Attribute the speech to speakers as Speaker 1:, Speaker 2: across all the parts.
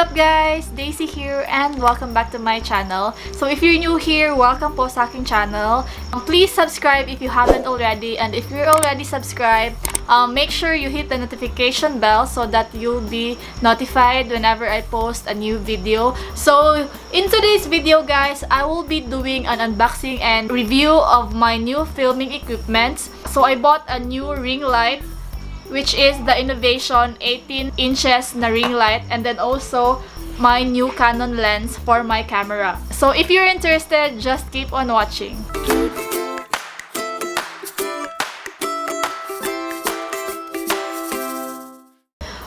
Speaker 1: up guys? Daisy here and welcome back to my channel. So if you're new here, welcome po sa aking channel. Please subscribe if you haven't already, and if you're already subscribed, make sure you hit the notification bell so that you'll be notified whenever I post a new video. So in today's video guys, I will be doing an unboxing and review of my new filming equipment. So I bought a new ring light, which is the Innovation 18 inches na ring light, and then also my new Canon lens for my camera. So if you're interested, just keep on watching.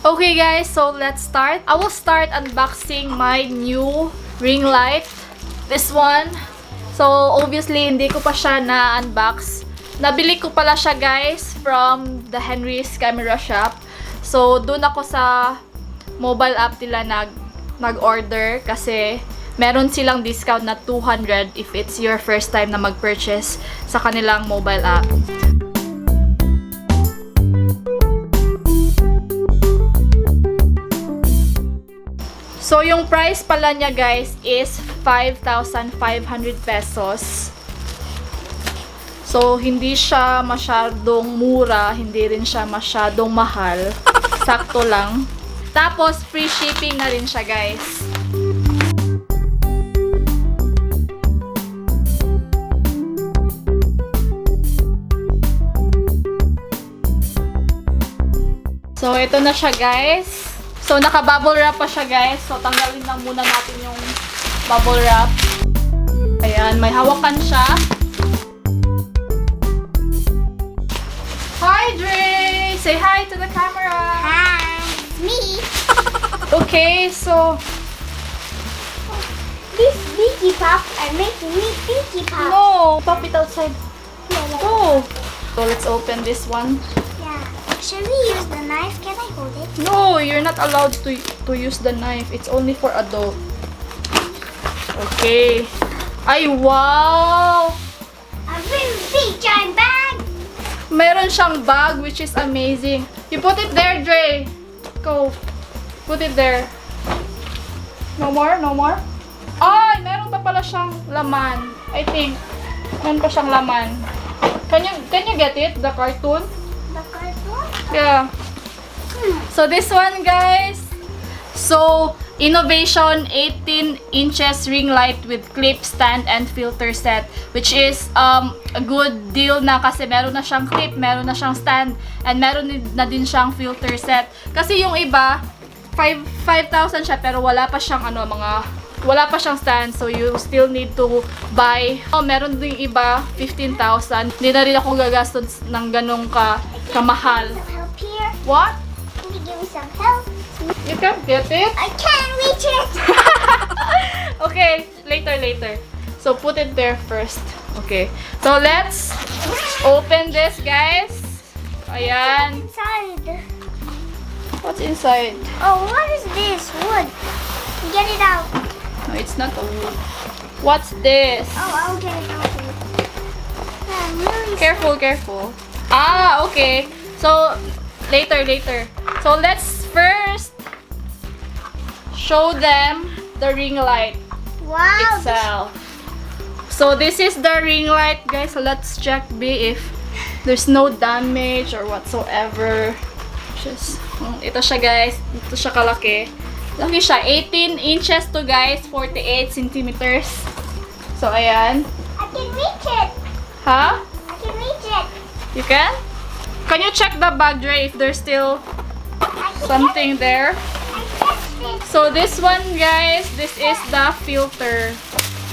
Speaker 1: Okay guys, so let's start. I will start unboxing my new ring light. This one. So obviously hindi ko pa siya na-unbox. Nabili ko pala siya guys from the Henry's Camera Shop. So doon ako sa mobile app nila nag-order kasi meron silang discount na 200 if it's your first time na mag-purchase sa kanilang mobile app. So yung price pala niya guys is 5,500 pesos. So, hindi siya masyadong mura, hindi rin siya masyadong mahal. Sakto lang. Tapos, free shipping na rin siya, guys. So, ito na siya, guys. So, naka-bubble wrap pa siya, guys. So, tanggalin lang muna natin yung bubble wrap. Ayan, may hawakan siya. Hi, Dre! Say hi to the camera!
Speaker 2: Hi! It's me!
Speaker 1: Okay, so...
Speaker 2: These Pinky Pops are making me Pinky Pop.
Speaker 1: No! Pop it outside. Go! So, let's open this one.
Speaker 2: Yeah. Should we use the knife? Can I hold it?
Speaker 1: No! You're not allowed to use the knife. It's only for adult. Okay. Ay, wow!
Speaker 2: A very big giant bag!
Speaker 1: Meron siyang bag, which is amazing. You put it there, Dre. Go. Put it there. No more? No more? Ay, meron pa pala siyang laman. I think. Meron pa siyang laman. Can you get it? The cartoon?
Speaker 2: The cartoon?
Speaker 1: Yeah. So, this one, guys. So, Innovation 18 inches ring light with clip, stand, and filter set, which is a good deal na kasi meron na siyang clip, meron na siyang stand, and meron na din siyang filter set. Kasi yung iba 5,000 siya pero wala pa siyang wala pa siyang stand, so you still need to buy. Meron din iba 15,000. Hindi na rin ako gagastos ng ganong kamahal.
Speaker 2: Help here.
Speaker 1: What?
Speaker 2: Can you give me some help?
Speaker 1: You can't get it?
Speaker 2: I can't reach it!
Speaker 1: Okay, later. So, put it there first. Okay. So, let's open this, guys. Ayan.
Speaker 2: Inside.
Speaker 1: What's inside?
Speaker 2: Oh, what is this? Wood. Get it out.
Speaker 1: No, it's not a wood. What's this?
Speaker 2: Oh, I'll get it out. I'm really
Speaker 1: Careful. Ah, okay. So, later. So, let's first show them the ring light
Speaker 2: Wow.
Speaker 1: itself. So this is the ring light, guys. So let's check if there's no damage or whatsoever. Just ito siya, guys. Ito siya kalaki. Laki siya. 18 inches to, guys. 48 centimeters. So ayan.
Speaker 2: I can reach it.
Speaker 1: Ha?
Speaker 2: I can reach it.
Speaker 1: You can? Can you check the bag, Dre, if there's still
Speaker 2: I can
Speaker 1: something there?
Speaker 2: I touched it.
Speaker 1: So this one, guys, this is the filter.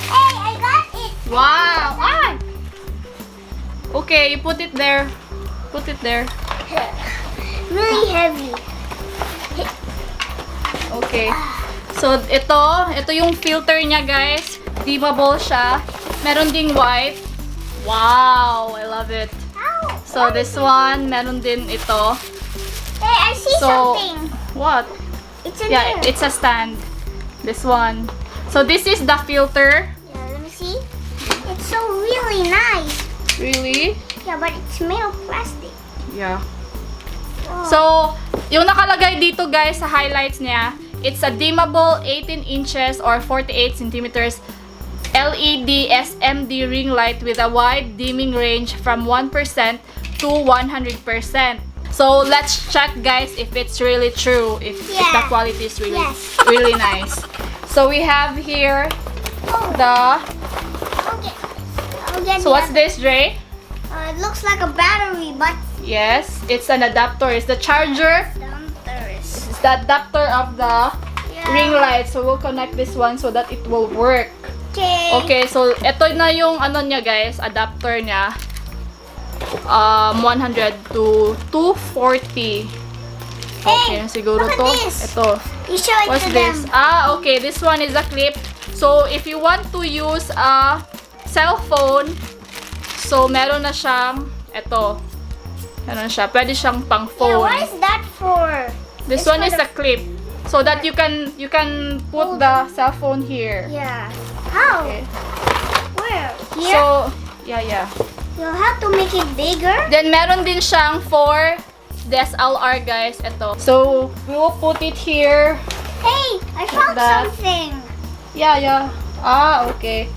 Speaker 2: Hey, I got it.
Speaker 1: Wow! Ah! Okay, you put it there. Put it there.
Speaker 2: Really heavy.
Speaker 1: Okay. So, ito yung filter niya, guys. Dimmable siya. Meron ding white. Wow! I love it.
Speaker 2: Ow.
Speaker 1: So, this one, meron din ito.
Speaker 2: Hey, I see
Speaker 1: So,
Speaker 2: something.
Speaker 1: what?
Speaker 2: It's in
Speaker 1: Yeah,
Speaker 2: there.
Speaker 1: it's a stand. This one. So, this is the filter.
Speaker 2: Yeah, let me see. It's so really nice.
Speaker 1: Really?
Speaker 2: Yeah, but it's made of plastic.
Speaker 1: Yeah.
Speaker 2: Oh.
Speaker 1: So, yung nakalagay dito guys sa highlights niya It's a dimmable 18 inches or 48 centimeters LED SMD ring light with a wide dimming range from 1% to 100%. So let's check, guys, if it's really true, if the
Speaker 2: Yeah.
Speaker 1: quality is really
Speaker 2: Yes.
Speaker 1: really nice. So we have here the
Speaker 2: Okay. I'll get
Speaker 1: so
Speaker 2: the
Speaker 1: what's this, Dre?
Speaker 2: It looks like a battery, but
Speaker 1: Yes, it's an adapter. It's the charger.
Speaker 2: downstairs.
Speaker 1: It's the adapter of the
Speaker 2: Yeah.
Speaker 1: ring light. So we'll connect this one so that it will work.
Speaker 2: Okay.
Speaker 1: Okay, so ito na yung ano niya, guys, adapter niya. 100 to 240. Okay, siguro
Speaker 2: look at
Speaker 1: to.
Speaker 2: this.
Speaker 1: Ito.
Speaker 2: You show it
Speaker 1: What's
Speaker 2: to
Speaker 1: this?
Speaker 2: them.
Speaker 1: Okay, this one is a clip. So if you want to use a cell phone, so meron na siyang ito. Meron siya. Pwede siyang pang
Speaker 2: Yeah,
Speaker 1: phone.
Speaker 2: what is that for?
Speaker 1: This
Speaker 2: It's
Speaker 1: one
Speaker 2: for
Speaker 1: is
Speaker 2: the-
Speaker 1: a clip. So that you can put the cell phone here.
Speaker 2: Yeah. How?
Speaker 1: Okay.
Speaker 2: Where? Here?
Speaker 1: So, yeah.
Speaker 2: You'll have to make it bigger.
Speaker 1: Then meron din siyang for DSLR, guys. Ito. So, we will put it here.
Speaker 2: Hey, I found
Speaker 1: that.
Speaker 2: something.
Speaker 1: Yeah. Okay.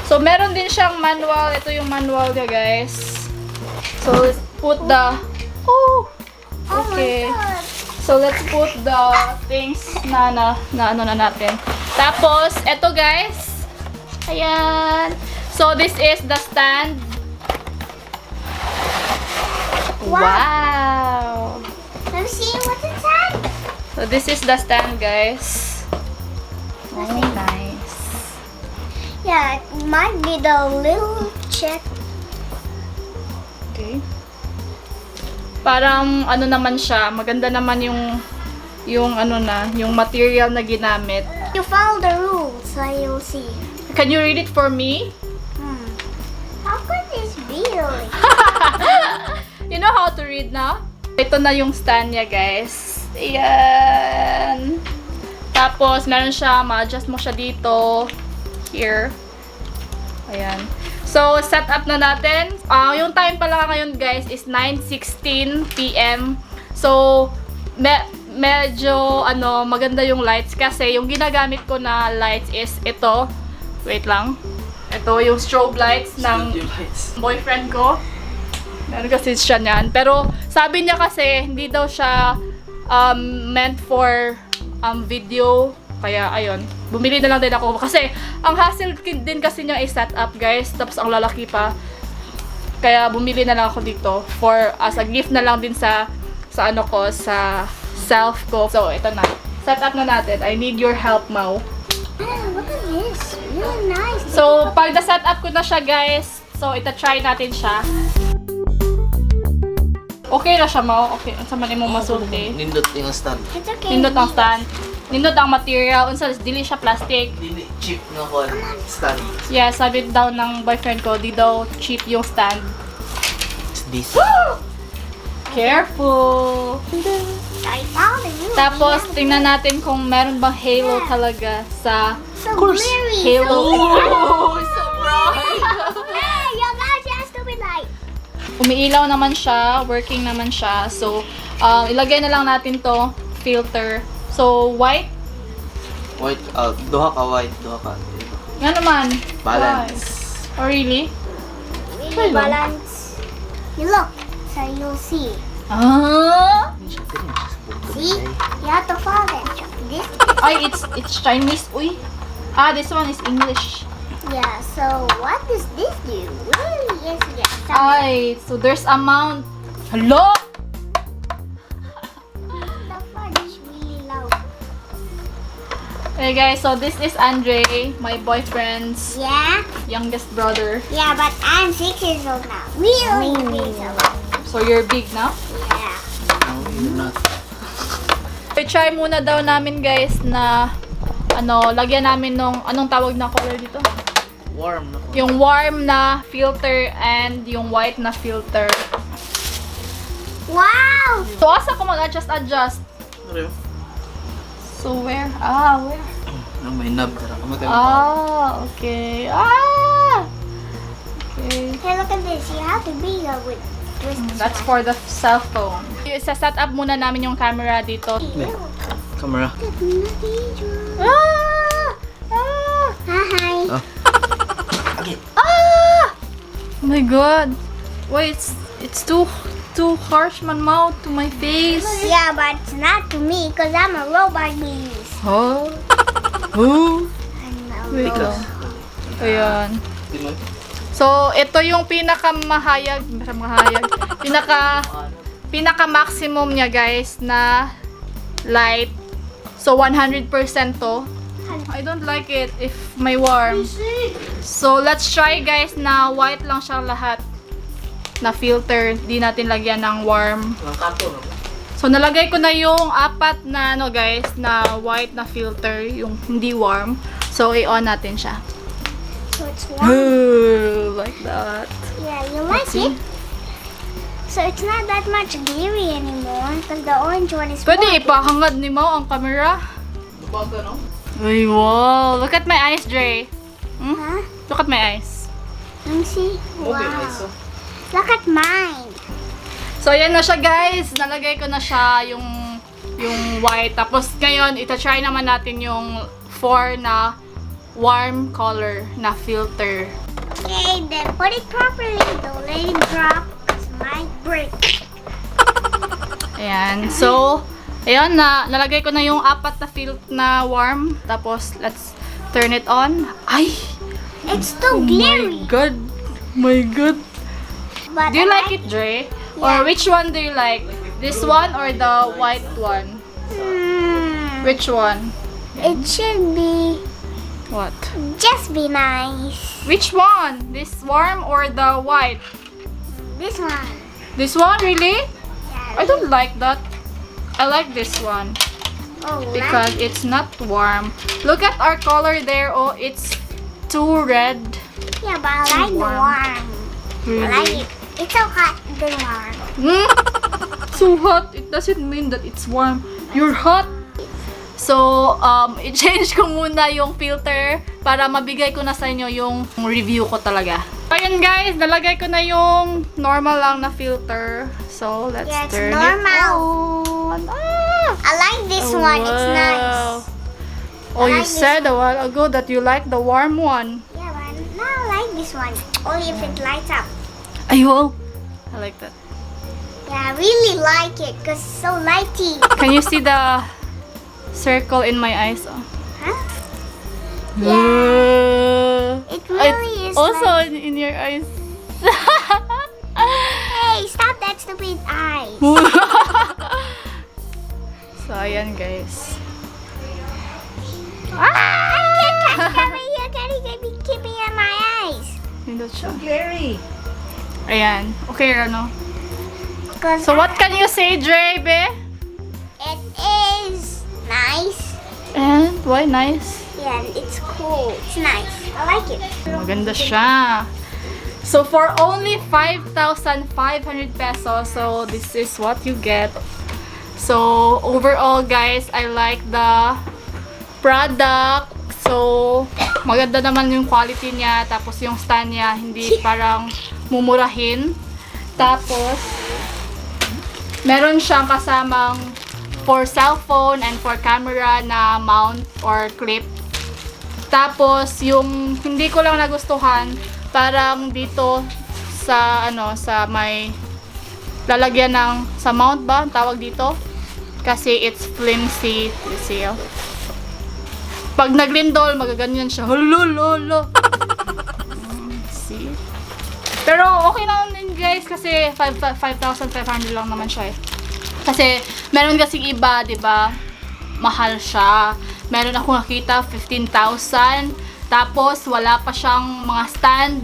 Speaker 1: So, meron din siyang manual. Ito yung manual niya, guys. So, let's put the... Oh!
Speaker 2: Oh
Speaker 1: Okay.
Speaker 2: my god.
Speaker 1: So, let's put the things na ano na natin. Tapos, eto, guys. Ayan. So, this is the stand. Wow!
Speaker 2: Let me see what's inside.
Speaker 1: So, this is the stand, guys. Oh, nice.
Speaker 2: Yeah, it might be the little check.
Speaker 1: Okay. Parang ano naman siya, maganda naman yung ano na, yung material na ginamit.
Speaker 2: You follow the rules, so you'll see.
Speaker 1: Can you read it for me?
Speaker 2: How could this be really?
Speaker 1: You know how to read now? Ito na yung stand niya, guys. Ayan. Tapos, meron siya, ma-adjust mo siya dito. Here. Ayan. So, set up na natin. Yung time pala ngayon, guys, is 9:16 PM. So, medyo, maganda yung lights. Kasi, yung ginagamit ko na lights is ito. Wait lang. Ito, yung strobe lights ng boyfriend ko. Meron kasi siya niyan. Pero, sabi niya kasi, hindi daw siya meant for video. Kaya, ayun. Bumili na lang din ako. Kasi, ang hassle din kasi niya i-set up, guys. Tapos, ang lalaki pa. Kaya, bumili na lang ako dito. For, as a gift na lang din sa ano ko, sa self ko. So, ito na. Set up na natin. I need your help, Mau.
Speaker 2: Look at this. Really nice.
Speaker 1: So, pag na-set up ko na siya, guys. So, ita-try natin siya. Okay na siya, Mau. Okay. Ang sama mo masulti.
Speaker 3: Nindot yung stand.
Speaker 2: It's okay.
Speaker 1: Nindot ang stand. Nindot ang material. Unsa, dili siya plastic.
Speaker 3: Dili cheap na ko stand.
Speaker 1: Yeah, sabi daw ng boyfriend ko, di daw cheap yung stand.
Speaker 3: It's this.
Speaker 1: Careful!
Speaker 2: I found it. Really
Speaker 1: Tapos,
Speaker 2: nice.
Speaker 1: tingnan natin kung meron bang halo talaga sa...
Speaker 2: So blurry.
Speaker 1: Halo.
Speaker 2: So
Speaker 1: So bright!
Speaker 2: Hey, you guys, you stupid light.
Speaker 1: Umiilaw naman siya, working naman siya. So, ilagay na lang natin to filter. So, white.
Speaker 3: White, duha ka white, duha ka.
Speaker 1: Nga naman.
Speaker 3: Balance.
Speaker 1: Why? Oh, really?
Speaker 2: Really balance. You look, so you'll see.
Speaker 1: Ah!
Speaker 2: See? You have to follow that. This.
Speaker 1: Ay, it's Chinese. Uy. This one is English.
Speaker 2: Yeah. So what does this do? Really is yeah.
Speaker 1: Ay, so there's amount. Hello?
Speaker 2: The fun is really loud.
Speaker 1: Hey guys, so this is Andre, my boyfriend's
Speaker 2: Yeah.
Speaker 1: youngest brother.
Speaker 2: Yeah, but I'm 6 years old now. Really big old.
Speaker 1: So you're big now?
Speaker 2: Yeah.
Speaker 3: No, you're not.
Speaker 1: I-try muna daw namin, guys, na lagyan namin nung anong tawag na color dito?
Speaker 3: Warm na ko.
Speaker 1: Yung warm na filter and yung white na filter.
Speaker 2: Wow.
Speaker 1: So asa ko mag-adjust?
Speaker 3: Ano yun?
Speaker 1: So where? Where?
Speaker 3: Nang may knob ka na.
Speaker 1: Okay. Okay.
Speaker 2: Hey, look at this. You have to be here with twist.
Speaker 1: That's for the cell phone. Isa-set up muna namin yung camera dito.
Speaker 3: camera.
Speaker 1: Ah! Ah!
Speaker 2: Hi.
Speaker 3: Oh.
Speaker 1: Ah! Oh my god. Wait, it's too harsh, man mouth to my face.
Speaker 2: Yeah, but it's not to me because I'm a robot beast.
Speaker 1: Oh. Oh.
Speaker 2: I'm a
Speaker 1: Wait
Speaker 2: robot.
Speaker 1: lang. Ayan.
Speaker 3: Tinoy.
Speaker 1: So, ito yung pinaka maximum niya guys na light. So, 100% to. I don't like it if may warm. So, let's try guys na white lang siya lahat. Na filter. Di natin lagyan ng warm.
Speaker 3: Ang kanto, no?
Speaker 1: So, nalagay ko na yung apat na ano guys, na white na filter. Yung hindi warm. So, i-on natin siya.
Speaker 2: So it's warm.
Speaker 1: Like that.
Speaker 2: Yeah, you like it? So it's not that much glary anymore because the orange one is
Speaker 1: Pwede
Speaker 2: warm.
Speaker 1: ipahangad ni Mau ang camera.
Speaker 3: Lubag ka, no?
Speaker 1: Ay, wow. Look at my eyes, Dre. Hmm?
Speaker 2: Huh?
Speaker 1: Look at my eyes.
Speaker 2: Let me see.
Speaker 3: Okay,
Speaker 2: Wow.
Speaker 3: nice, oh.
Speaker 2: Look at mine.
Speaker 1: So, ayan na siya, guys. Nalagay ko na siya yung white. Tapos, ngayon, ita-try naman natin yung 4 na warm color na filter.
Speaker 2: Okay, then put it properly. Don't let it drop. It might break.
Speaker 1: Ayan. So, ayan na. Nalagay ko na yung apat na warm. Tapos, let's turn it on. Ay!
Speaker 2: It's too
Speaker 1: Oh
Speaker 2: glary.
Speaker 1: my God. My God.
Speaker 2: But
Speaker 1: Do you
Speaker 2: I
Speaker 1: like it, Dre?
Speaker 2: Yeah.
Speaker 1: Or which one do you like? This one or the white one? Which one?
Speaker 2: It should be
Speaker 1: What?
Speaker 2: just be nice.
Speaker 1: Which one? This warm or the white?
Speaker 2: This one.
Speaker 1: This one, really?
Speaker 2: Yeah.
Speaker 1: I don't like that. I like this one
Speaker 2: Oh,
Speaker 1: because it's not warm. Look at our color there. Oh, it's too red.
Speaker 2: yeah, but I like the
Speaker 1: warm.
Speaker 2: warm. I like
Speaker 1: Really?
Speaker 2: it. It's so hot. The warm.
Speaker 1: Hmm? So hot. It doesn't mean that it's warm. You're hot. So, i-change ko muna yung filter para mabigay ko na sa inyo yung review ko talaga. Ayun guys, nalagay ko na yung normal lang na filter. So, let's
Speaker 2: Yeah, it's
Speaker 1: turn
Speaker 2: normal.
Speaker 1: it on. Ah!
Speaker 2: I like this one. It's nice.
Speaker 1: Oh, you
Speaker 2: like this
Speaker 1: said a while ago that you like the warm one.
Speaker 2: Yeah, but now I like this one. Only if it lights up.
Speaker 1: Ayun. I like that.
Speaker 2: Yeah, I really like it because it's so lighty.
Speaker 1: Can you see the circle in my eyes? Oh.
Speaker 2: Huh?
Speaker 1: Yeah.
Speaker 2: It really is
Speaker 1: Also
Speaker 2: like-
Speaker 1: in your eyes.
Speaker 2: Hey, stop that stupid eyes.
Speaker 1: So, ayan guys.
Speaker 2: I can't touch camera. You can't be keeping in my eyes.
Speaker 1: Pindot siya.
Speaker 4: Gary.
Speaker 1: Ayan. Okay, ano?
Speaker 2: Because
Speaker 1: So, what can you say, Dre, be?
Speaker 2: it is nice.
Speaker 1: And, why nice?
Speaker 2: Yeah, it's cool. It's nice. I like it.
Speaker 1: Maganda siya. So, for only 5,500 pesos, so this is what you get. So, overall, guys, I like the product. So, maganda naman yung quality niya. Tapos, yung stand niya, hindi parang mumurahin. Tapos, meron siyang kasamang for cellphone and for camera na mount or clip. Tapos, yung hindi ko lang nagustuhan, parang dito sa, sa may lalagyan ng, sa mount ba, ang tawag dito? Kasi it's flimsy. You see, oh. Pag naglindol, magaganyan siya. Hululolo. See? Pero okay naman din guys kasi 5,500 lang naman siya eh. Kasi meron kasing iba, 'di ba? Mahal siya. Meron ako nakita 15,000. Tapos wala pa siyang mga stand.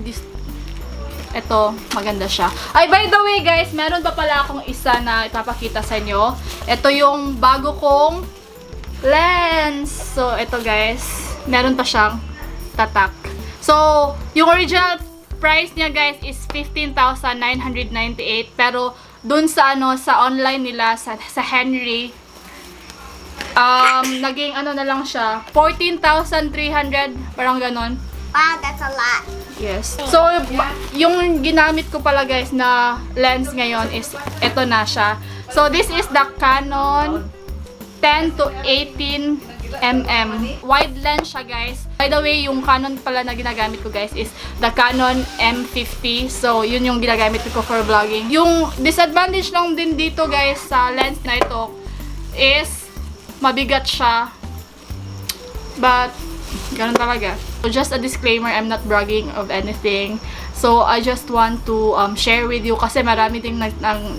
Speaker 1: Ito, maganda siya. Ay, by the way guys, meron pa pala akong isa na ipapakita sa inyo. Ito yung bago kong lens. So, ito guys, meron pa siyang tatak. So, yung original price niya guys is 15,998. Pero, dun sa sa online nila, sa Henry, naging na lang siya, 14,300, parang ganon.
Speaker 2: Wow, that's a lot.
Speaker 1: Yes. So, yung ginamit ko pala guys na lens ngayon is ito na siya. So, this is the Canon 10 to 18 mm. Wide lens siya, guys. By the way, yung Canon pala na ginagamit ko, guys, is the Canon M50. So, yun yung ginagamit ko for vlogging. Yung disadvantage lang din dito, guys, sa lens na ito is mabigat siya. But, ganun talaga. So, just a disclaimer, I'm not bragging of anything. So, I just want to share with you kasi marami ding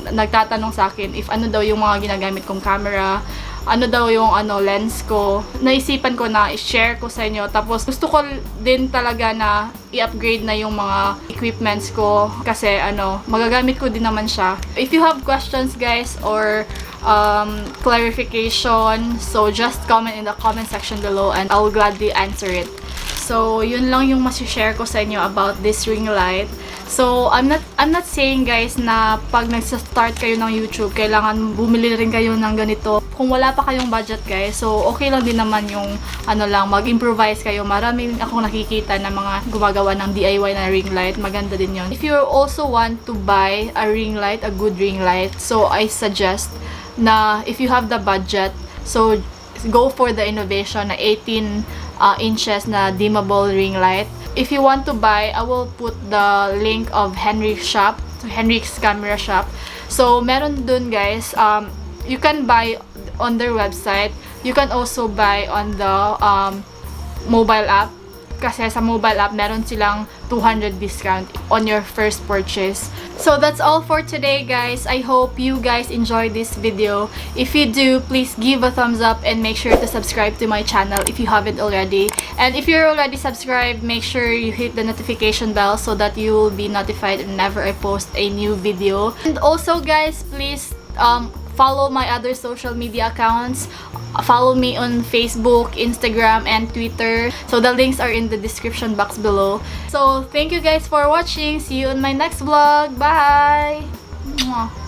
Speaker 1: nagtatanong sa akin if ano daw yung mga ginagamit kong camera, ano daw yung lens ko. Naisipan ko na i-share ko sa inyo. Tapos, gusto ko din talaga na i-upgrade na yung mga equipments ko kasi magagamit ko din naman siya. If you have questions, guys, or clarification, so just comment in the comment section below and I'll gladly answer it. So, yun lang yung masishare ko sa inyo about this ring light. So, I'm not saying, guys, na pag nagsa-start kayo ng YouTube, kailangan bumili rin kayo ng ganito. Kung wala pa kayong budget, guys, so okay lang din naman yung mag-improvise kayo. Maraming akong nakikita na mga gumagawa ng DIY na ring light. Maganda din yun. If you also want to buy a ring light, a good ring light, so I suggest na if you have the budget, so go for the innovation na 18 inches na dimmable ring light. If you want to buy, I will put the link of Henrik's shop, Henrik's camera shop. So, meron dun, guys. You can buy on their website. You can also buy on the mobile app. Kasi sa mobile app, meron silang 200 discount on your first purchase. So, that's all for today, guys. I hope you guys enjoyed this video. If you do, please give a thumbs up and make sure to subscribe to my channel if you haven't already. And if you're already subscribed, make sure you hit the notification bell so that you will be notified whenever I post a new video. And also, guys, please follow my other social media accounts. Follow me on Facebook, Instagram, and Twitter. So the links are in the description box below. So thank you guys for watching. See you in my next vlog. Bye! Mwah.